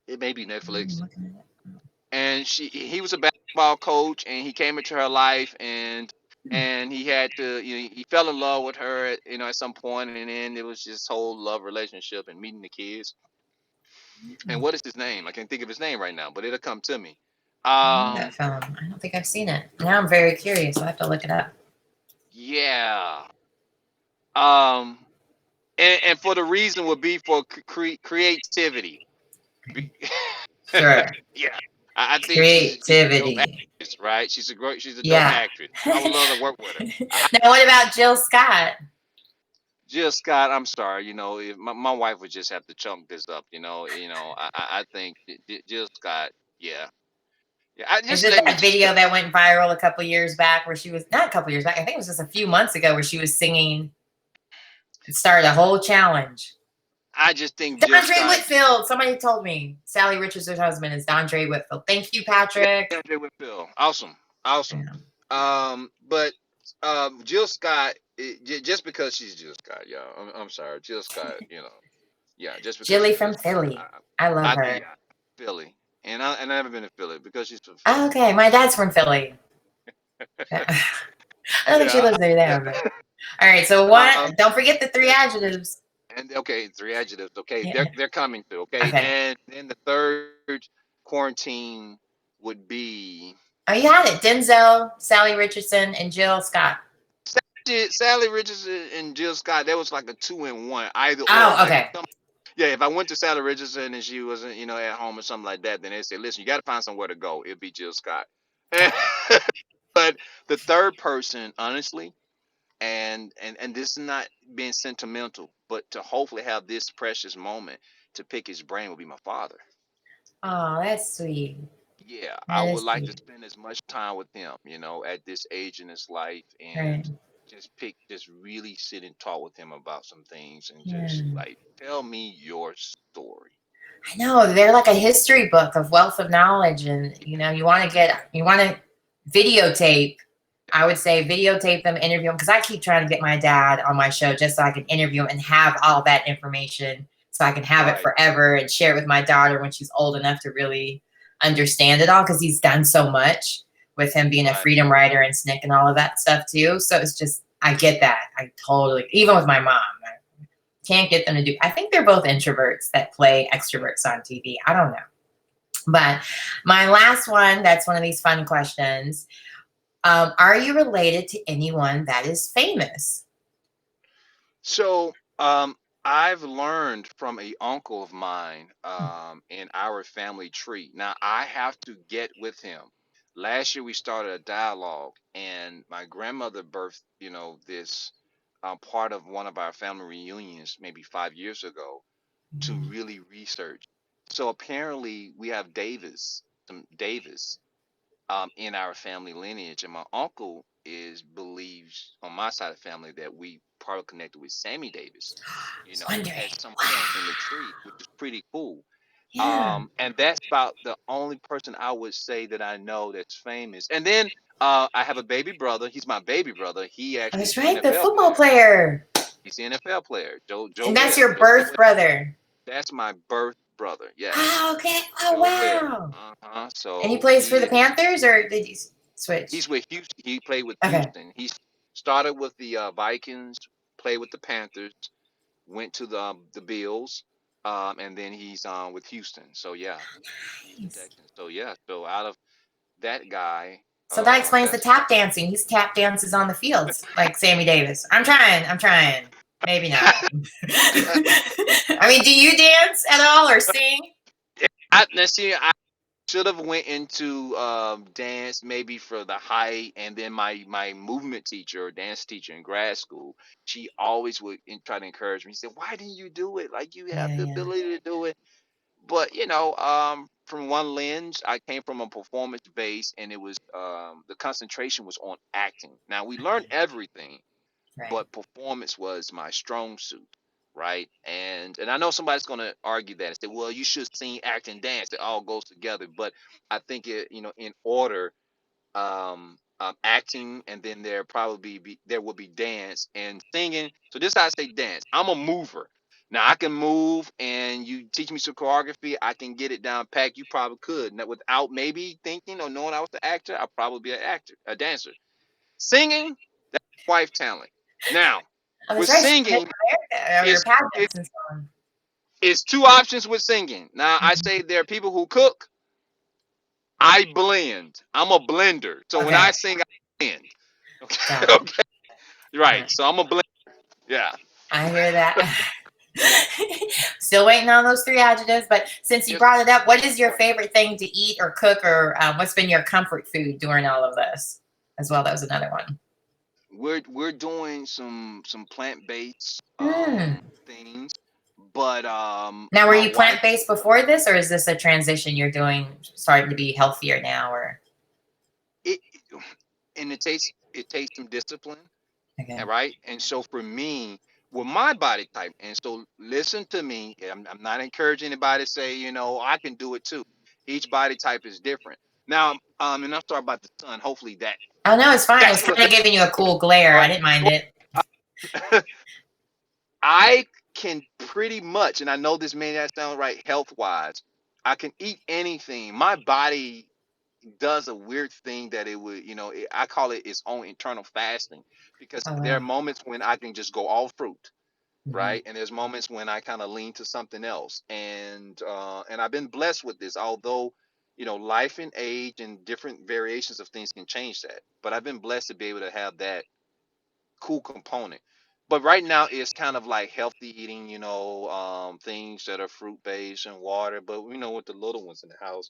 it may be I'm Netflix. looking at it. And he was a basketball coach, and he came into her life, Hmm. and he had to, he fell in love with her at some point, and then it was this whole love relationship and meeting the kids. And what is his name? I can't think of his name right now, but it'll come to me. I know that Um, film. I don't think I've seen it. Now I'm very curious. I'll have to look it up. yeah. Um, and for the reason would be for creativity. Be- Sure. yeah, I think she's a dope Creativity. actress, right? She's a dope Yeah. actress. I would love to work with her. Now, what about Jill Scott? Jill Scott, I'm sorry, if my wife would just have to chunk this up, I think Jill Scott, yeah, yeah. Is Just it let me that just, video that went viral a couple years back where she was, not a couple years back, I think it was just a few months ago, where she was singing, it started a whole challenge. I just think Jill Dondre Scott, Whitfield. Somebody told me Sally Richardson's husband is Dondre Whitfield. Thank you, yeah, Patrick. Andre Whitfield, awesome, awesome. Yeah. But Jill Scott, just because she's Jill Scott, yeah, I'm sorry, Jill Scott, yeah, just because Jilly she's Jill from Scott, I love I think her. Philly, and I've never been to Philly because she's from Oh, Philly. okay, my dad's from Philly. I don't think she Yeah. lives near there, but all right. So Um, what? Don't forget the three adjectives. And okay, three adjectives. Okay, Yeah. they're coming through. Okay, Okay. and then the third quarantine would be Oh, you had it. Denzel, Sally Richardson, and Jill Scott. Sally Richardson and Jill Scott. That was like a 2-in-1, either or. Oh, Like okay. yeah, if I went to Sally Richardson and she wasn't, at home or something like that, then they say, listen, you got to find somewhere to go. It'd be Jill Scott. But the third person, honestly, and this is not being sentimental, but to hopefully have this precious moment to pick his brain would be my father. Oh, that's sweet. Yeah, I That would is like to sweet. spend as much time with him, at this age in his life, Right. and just really sit and talk with him about some things, and just Yeah. like tell me your story. I know they're like a history book of wealth of knowledge, and you want to videotape. I would say videotape them, interview them, because I keep trying to get my dad on my show just so I can interview him and have all that information, so I can have it Right, forever and share it with my daughter when she's old enough to really understand it all, because he's done so much with him being a right, freedom rider and SNCC and all of that stuff too. So it's just, I get that. I totally, even with my mom, can't get them to do. I think they're both introverts that play extroverts on TV. I don't know. But my last one, that's one of these fun questions. Are you related to anyone that is famous? So, I've learned from a uncle of mine, in our family tree. Now, I have to get with him. Last year, we started a dialogue, and my grandmother birthed, this part of one of our family reunions maybe 5 years ago to really research. So apparently, we have some Davis, in our family lineage, and my uncle is believes on my side of the family that we probably connected with Sammy Davis, I was wondering. at some point in the Wow. tree, which is pretty cool. Yeah. And that's about the only person I would say that I know that's famous. And then I have a baby brother. He's my baby brother. He Oh, actually is that's an right. The NFL football player. player. He's an NFL player, Joe And that's Webb. your birth brother. That's my birth brother. Yes, Oh, okay. Oh, Joe Webb. wow. And he So plays for he the is. Panthers, or did he switch? He's with Houston. He played with Okay. Houston. He started with the Vikings, played with the Panthers, went to the Bills, and then he's with Houston. So yeah, he's the Nice. Texans. So yeah, so out of that guy, So that explains the that's tap dancing. He's tap dances on the fields like Sammy Davis. I'm trying. I'm trying. Maybe not. I mean, do you dance at all or sing? now see, I should have went into dance maybe for the height, and then my movement teacher or dance teacher in grad school, she always would try to encourage me. She said, "Why didn't you do it? Like you have Yeah, the yeah. ability to do it." But from one lens, I came from a performance base, and it was the concentration was on acting. Now we learned everything, Right. but performance was my strong suit, right? And I know somebody's going to argue that and say, well, you should sing, act, and dance. It all goes together. But I think it, in order, acting, and then there will be dance and singing. So this is how I say dance. I'm a mover. Now I can move, and you teach me some choreography, I can get it down pack. You probably could. Now, without maybe thinking or knowing I was an actor, I'd probably be an actor, a dancer. Singing, that's wife talent. Now, Oh, with that's right. She did singing, your is it pageants and so on. is two options with singing. Now I Mhm. say there are people who cook. I blend. I'm a blender. So when I Okay, sing, I blend. Okay. got it. Okay. All Right. right. So I'm a blend. Yeah. I hear that. Still waiting on those three adjectives, but since you Yes. brought it up, what is your favorite thing to eat or cook, or what's been your comfort food during all of this? As well, that was another one. We're doing some plant based Hmm. things, but Now, were my you wife, plant based before this, or is this a transition you're doing, starting to be healthier now? Or it and it takes some discipline. okay, All right. And so for me, with my body type, and so listen to me, I'm not encouraging anybody to say, I can do it too. Each body type is different. Now, and I'm sorry about the sun. Hopefully oh no, it's fine. It was that's what kind of giving you a cool glare. I didn't mind it. I can pretty much, and I know this may not sound right health wise, I can eat anything. My body does a weird thing that it would, I call it its own internal fasting, because Oh there are wow. moments when I can just go all fruit, Hmm. right? And there's moments when I kind of lean to something else. And I've been blessed with this, although, life and age and different variations of things can change that. But I've been blessed to be able to have that cool component. But right now it's kind of like healthy eating, things that are fruit based and water. But with the little ones in the house,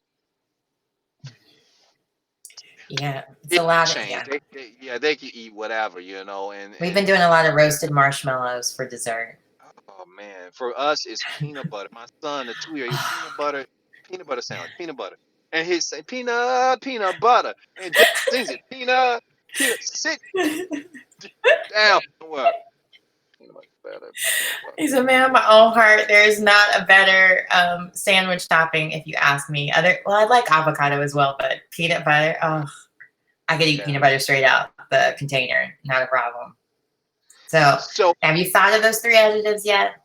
Yeah, it's it a lot. Of, change. yeah, Yeah, they can eat whatever, and we've been and doing a lot of roasted marshmallows for dessert. oh man, for us it's peanut butter. My son, the 2 year, peanut butter sandwich, peanut butter, and he say peanut butter, and just sings it, peanut. Sit down somewhere. Peanut butter, peanut butter. He's a man of my own heart. There's not a better sandwich topping, if you ask me. Well, I like avocado as well, but peanut butter. Oh, I could eat Yeah. peanut butter straight out the container, not a problem. So, So have you thought of those three adjectives yet?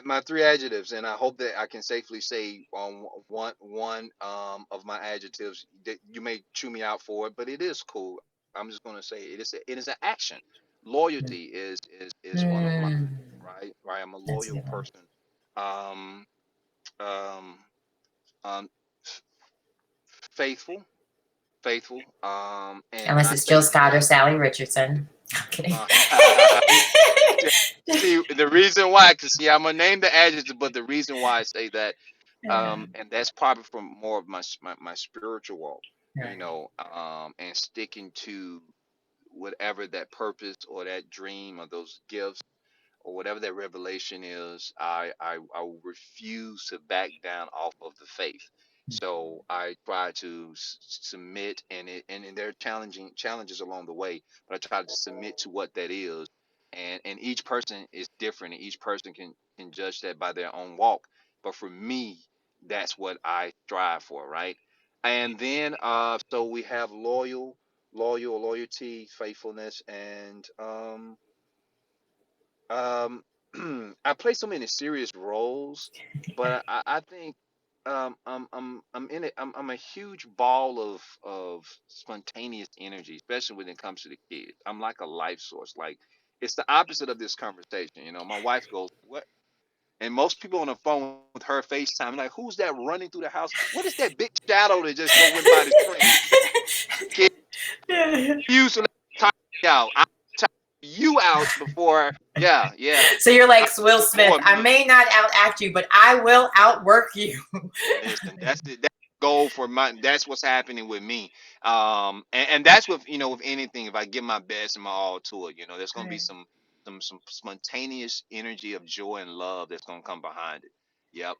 my three adjectives, and I hope that I can safely say on one of my adjectives that you may chew me out for it, but it is cool. I'm just going to say it is an action. Loyalty is one of my, Hmm, right. I'm a that's a loyal good one. person. Um um um faithful, and when Unless I it's Jill say Scott or Sally Richardson. I'm kidding. uh, see the reason why, because see, I'm gonna name the adjective, but the reason why I say that, Yeah, and that's probably from more of my spiritual walk, right. and sticking to whatever that purpose or that dream or those gifts or whatever that revelation is, I will refuse to back down off of the faith. So I try to submit, and there are challenging challenges along the way, but I try to submit to what that is, and each person is different, and each person can judge that by their own walk. But for me, that's what I strive for, right? And then so we have loyalty, faithfulness, and um, I play so many serious roles, but I think I'm in it. I'm a huge ball of spontaneous energy, especially when it comes to the kids. I'm like a life source. Like it's the opposite of this conversation. My wife goes, "What?" And most people on the phone with her FaceTime, like, "Who's that running through the house? What is that big shadow that just go went by the screen?" Kids refuse to let me talk you out. I talk you out before. Yeah, yeah. So you're like Not Will Smith. before I me. may not outact you, but I will outwork you. Listen, that's the goal for my. That's what's happening with me. And that's with anything. If I give my best and my all to it, there's gonna be Right. some spontaneous energy of joy and love that's gonna come behind it. Yep,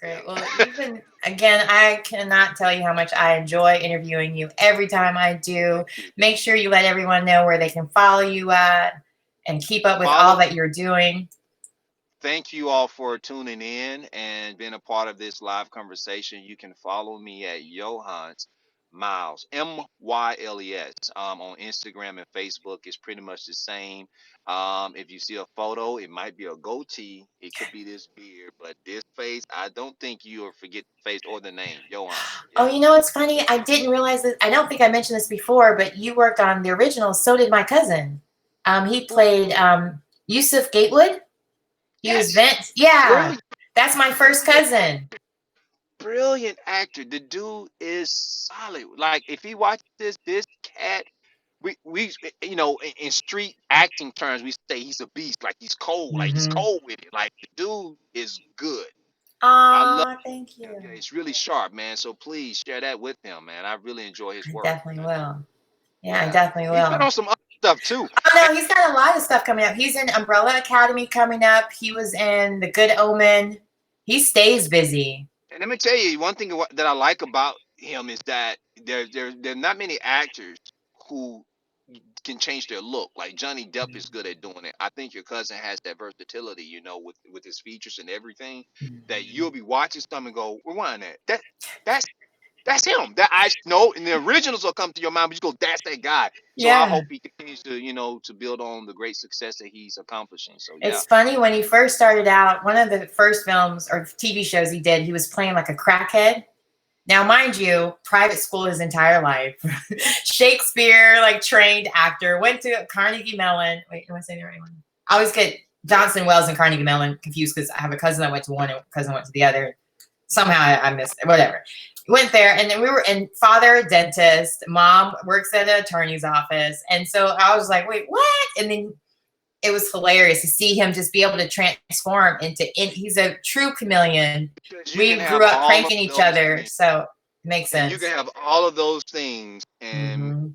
Great. yep. Well, you've been, again, I cannot tell you how much I enjoy interviewing you every time I do. Thank you. Make sure you let everyone know where they can follow you at and keep up with all Follow. that you're doing. Thank you all for tuning in and being a part of this live conversation. You can follow me at Yohance Myles, Myles. On Instagram and Facebook, it's pretty much the same. If you see a photo, it might be a goatee. It could be this beard, but this face, I don't think you'll forget the face or the name, Yohance. Oh, Yeah. you know what's funny? I didn't realize that. I don't think I mentioned this before, but you worked on the original. So did my cousin. He played Yusuf Gatewood. He was Vince. Yeah, Brilliant, that's my first cousin. brilliant actor. The dude is solid. Like if he watches this cat, we in street acting terms, we say he's a beast. Like he's cold. Like he's Mm-hmm. cold with it. Like the dude is good. I love Aw, thank him. you. Yeah, it's really sharp, man. So please share that with him, man. I really enjoy his I work. definitely will. Yeah, I Yeah, definitely he's been will. on some other stuff too. Oh no, he's got a lot of stuff coming up. He's in Umbrella Academy coming up. He was in The Good Omen. He stays busy. And let me tell you, one thing that I like about him is that there are not many actors who can change their look. Like Johnny Depp is good at doing it. I think your cousin has that versatility, with his features and everything. That you'll be watching something and go, "Rewind that. That's him. That I know." And the originals will come to your mind, but you go, "That's that guy." So I Yeah. hope he continues to build on the great success that he's accomplishing. So yeah. It's funny, when he first started out, one of the first films or TV shows he did, he was playing like a crackhead. Now, mind you, private school his entire life. Shakespeare, like trained actor, went to Carnegie Mellon. Wait, am I saying the right one? I always get Johnson Wells and Carnegie Mellon confused because I have a cousin that went to one and a cousin went to the other. Somehow I missed it, whatever. Went there, and then we were, and father, a dentist, mom works at an attorney's office. And so I was like, wait, what? And then it was hilarious to see him just be able to transform he's a true chameleon. We grew up pranking each other, so it makes sense. You can have all of those things and,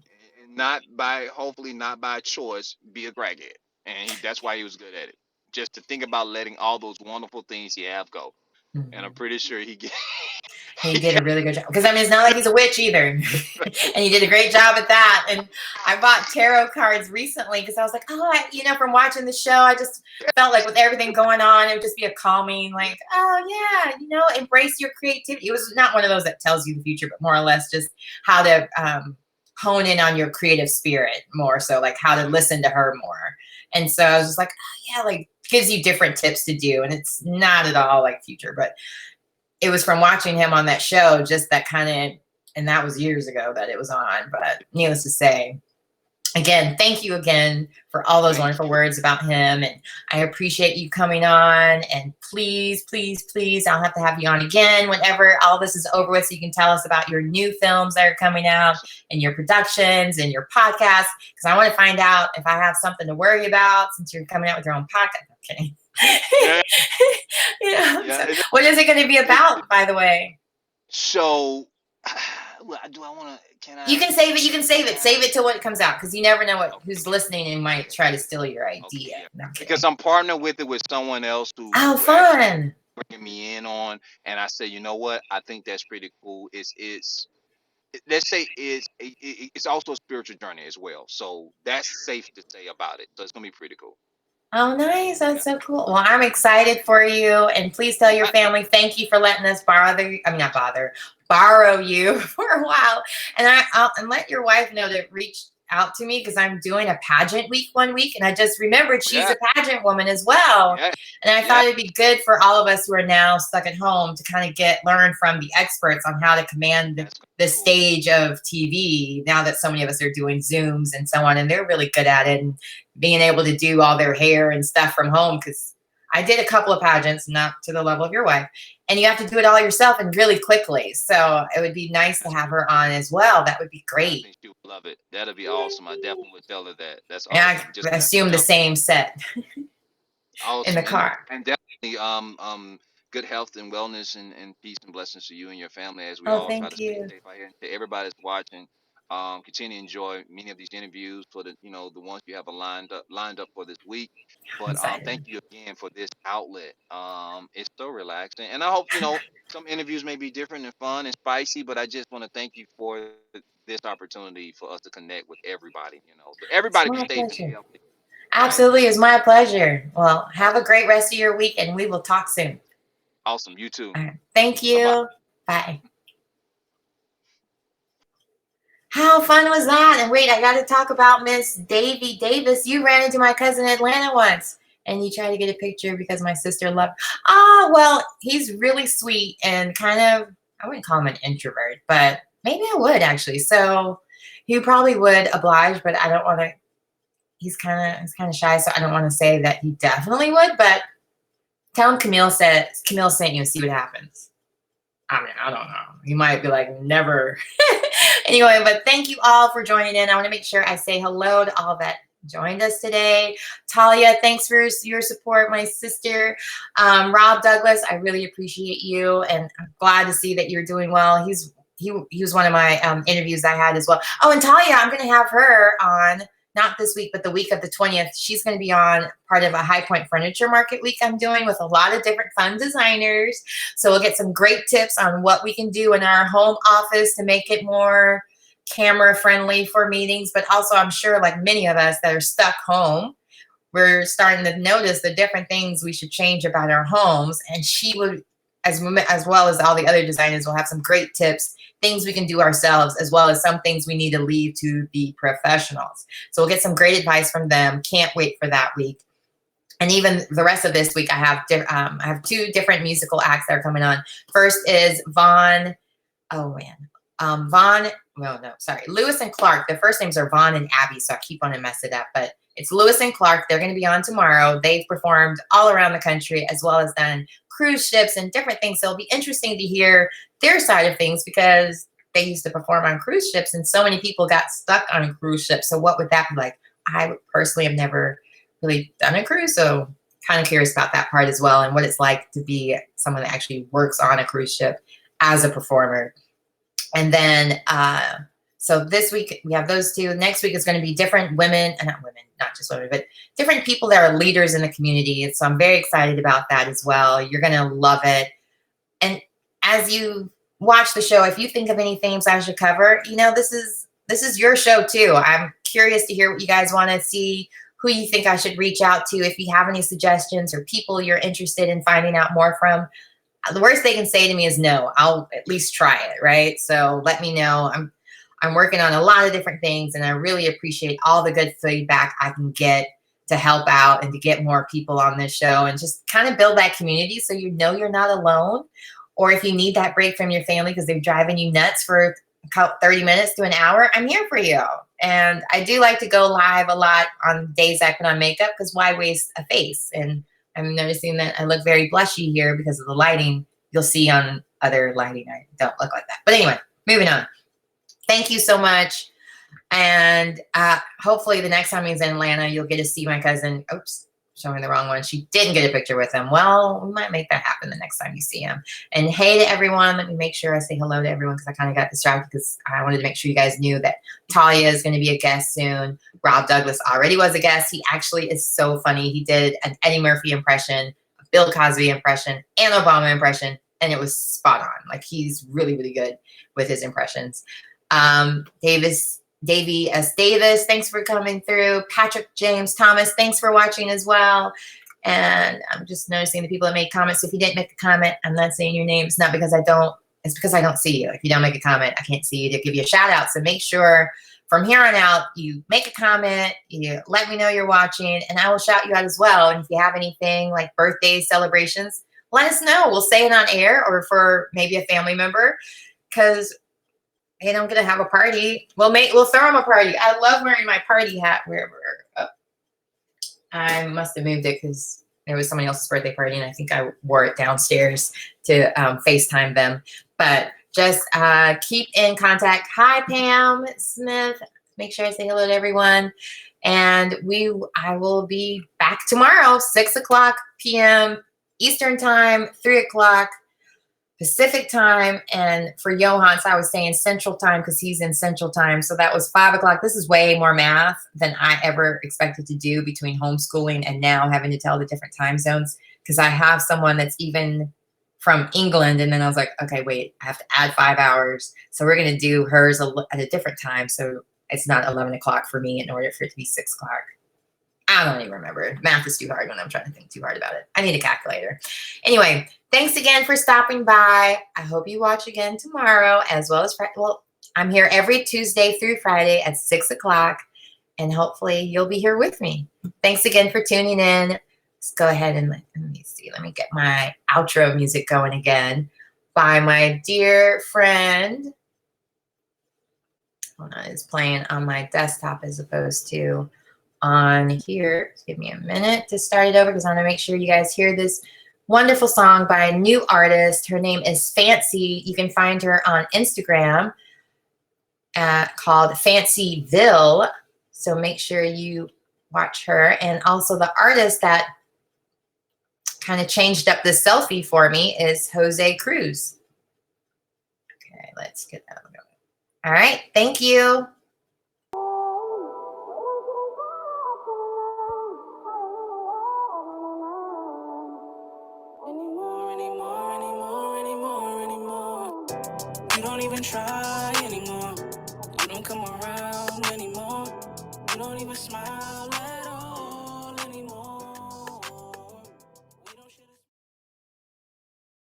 Mm-hmm. hopefully not by choice, be a crackhead. And that's why he was good at it. Just to think about letting all those wonderful things he have go. Mm-hmm. And I'm pretty sure he did a really good job. Because, I mean, it's not like he's a witch either. And he did a great job at that. And I bought tarot cards recently because I was like, from watching the show, I just felt like with everything going on, it would just be a calming, like, embrace your creativity. It was not one of those that tells you the future, but more or less just how to hone in on your creative spirit more. So, like, how to listen to her more. And so I was just like, gives you different tips to do. And it's not at all like future, but it was from watching him on that show, just that kind of, and that was years ago that it was on. But needless to say, again, thank you again for all those wonderful words about him. And I appreciate you coming on. And please, please, please, I'll have to have you on again whenever all this is over with, so you can tell us about your new films that are coming out and your productions and your podcast. Because I want to find out if I have something to worry about since you're coming out with your own podcast. I'm kidding. So what is it going to be about, by the way? So, do I want to? Can I? You can save it. You can save it. Save it till when it comes out, because you never know who's listening and might try to steal your idea. Okay, No, because I'm partnered with it with someone else who. Fun! Bringing me in on, and I say, you know what? I think that's pretty cool. Let's say it's also a spiritual journey as well. So that's safe to say about it. So it's gonna be pretty cool. Oh, nice. That's so cool. Well, I'm excited for you. And please tell your family, thank you for letting us borrow you for a while. And I'll let your wife know to reach out to me, because I'm doing a pageant week one week. And I just remembered she's a pageant woman as well. And I thought it'd be good for all of us who are now stuck at home to kind of learn from the experts on how to command the stage of TV, now that so many of us are doing Zooms and so on. And they're really good at it, and being able to do all their hair and stuff from home, because I did a couple of pageants, not to the level of your wife, and you have to do it all yourself and really quickly. So it would be nice to have her on as well. That would be great. I think she would love it. That'd be awesome. I definitely would tell her that. That's awesome. And I assume the same set in the car. And definitely good health and wellness and peace and blessings to you and your family as we all try to stay safe out here. To everybody that's watching, continue to enjoy many of these interviews for the ones you have lined up for this week. But thank you again for this outlet. It's so relaxing, and I hope some interviews may be different and fun and spicy. But I just want to thank you for this opportunity for us to connect with everybody. So everybody be safe and healthy. Absolutely, it's my pleasure. Well, have a great rest of your week, and we will talk soon. Awesome, you too. All right. Thank you. Bye. How fun was that? And wait, I got to talk about Miss Davy Davis. You ran into my cousin in Atlanta once, and you tried to get a picture because my sister loved. Well, he's really sweet and kind of, I wouldn't call him an introvert, but maybe I would actually. So he probably would oblige, but I don't want to. He's kind of shy, so I don't want to say that he definitely would. But tell him Camille sent you and see what happens. I mean, I don't know. He might be like, never. Anyway, but thank you all for joining in. I want to make sure I say hello to all that joined us today. Talia, thanks for your support, my sister. Rob Douglas, I really appreciate you, and I'm glad to see that you're doing well. He was one of my interviews I had as well. Oh, and Talia, I'm going to have her on, not this week, but the week of the 20th. She's going to be on part of a High Point Furniture Market week I'm doing with a lot of different fun designers. So we'll get some great tips on what we can do in our home office to make it more camera friendly for meetings. But also, I'm sure like many of us that are stuck home, we're starting to notice the different things we should change about our homes. And she would, as well as all the other designers, will have some great tips, things we can do ourselves, as well as some things we need to leave to the professionals. So we'll get some great advice from them. Can't wait for that week. And even the rest of this week, I have two different musical acts that are coming on. First is Lewis and Clark. Their first names are Vaughn and Abby, so I keep on to mess it up. But it's Lewis and Clark. They're going to be on tomorrow. They've performed all around the country, as well as done cruise ships and different things. So it'll be interesting to hear their side of things, because they used to perform on cruise ships and so many people got stuck on cruise ships. So what would that be like? I personally have never really done a cruise, so kind of curious about that part as well, and what it's like to be someone that actually works on a cruise ship as a performer. And then, so this week we have those two. Next week is going to be different not just women, but different people that are leaders in the community. And so I'm very excited about that as well. You're going to love it. And as you watch the show, if you think of any themes I should cover, this is your show too. I'm curious to hear what you guys want to see, who you think I should reach out to, if you have any suggestions or people you're interested in finding out more from. The worst they can say to me is no. I'll at least try it, right? So let me know. I'm working on a lot of different things, and I really appreciate all the good feedback I can get to help out and to get more people on this show and just kind of build that community so you're not alone. Or if you need that break from your family because they're driving you nuts for 30 minutes to an hour, I'm here for you. And I do like to go live a lot on days I put on makeup, because why waste a face? And I'm noticing that I look very blushy here because of the lighting. You'll see on other lighting I don't look like that. But anyway, moving on. Thank you so much. And hopefully the next time he's in Atlanta, you'll get to see my cousin. Oops, showing the wrong one. She didn't get a picture with him. Well, we might make that happen the next time you see him. And hey to everyone. Let me make sure I say hello to everyone, because I kind of got distracted because I wanted to make sure you guys knew that Talia is going to be a guest soon. Rob Douglas already was a guest. He actually is so funny. He did an Eddie Murphy impression, a Bill Cosby impression, and Obama impression, and it was spot on. Like, he's really, really good with his impressions. Davy S. Davis, thanks for coming through. Patrick James Thomas, thanks for watching as well. And I'm just noticing the people that made comments. If you didn't make a comment, I'm not saying your name. It's not because it's because I don't see you. If you don't make a comment, I can't see you to give you a shout out. So make sure from here on out, you make a comment, you let me know you're watching, and I will shout you out as well. And if you have anything like birthdays, celebrations, let us know. We'll say it on air, or for maybe a family member, because hey, I'm gonna have a party. We'll throw them a party. I love wearing my party hat wherever. I must have moved it because there was somebody else's birthday party, and I think I wore it downstairs to FaceTime them. But just keep in contact. Hi, Pam Smith. Make sure I say hello to everyone. And I will be back tomorrow, 6:00 p.m. Eastern time, 3:00 Pacific time. And for Yohance, I was saying Central time because he's in Central time. So that was 5:00. This is way more math than I ever expected to do between homeschooling and now having to tell the different time zones, because I have someone that's even from England. And then I was like, okay, wait, I have to add 5 hours. So we're going to do hers at a different time. So it's not 11 o'clock for me in order for it to be 6:00. I don't even remember. Math is too hard when I'm trying to think too hard about it. I need a calculator. Anyway, thanks again for stopping by. I hope you watch again tomorrow, as well as I'm here every Tuesday through Friday at 6 o'clock, and hopefully you'll be here with me. Thanks again for tuning in. Let's go ahead and let me see. Let me get my outro music going again by my dear friend. Hold on, it's playing on my desktop as opposed to on here. Give me a minute to start it over because I want to make sure you guys hear this wonderful song by a new artist. Her name is Fancy. You can find her on Instagram called Fancyville. So make sure you watch her. And also the artist that kind of changed up the selfie for me is Jose Cruz. Okay, let's get that one going. All right, thank you. You don't even try anymore. You don't come around anymore. You don't even smile at